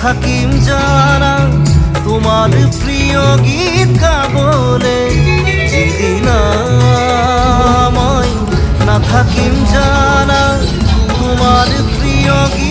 থাকিম জানা তোমার প্রিয় গীত গাবলে, যেদিন আমায় না থাকিম জানা তোমার প্রিয় গীত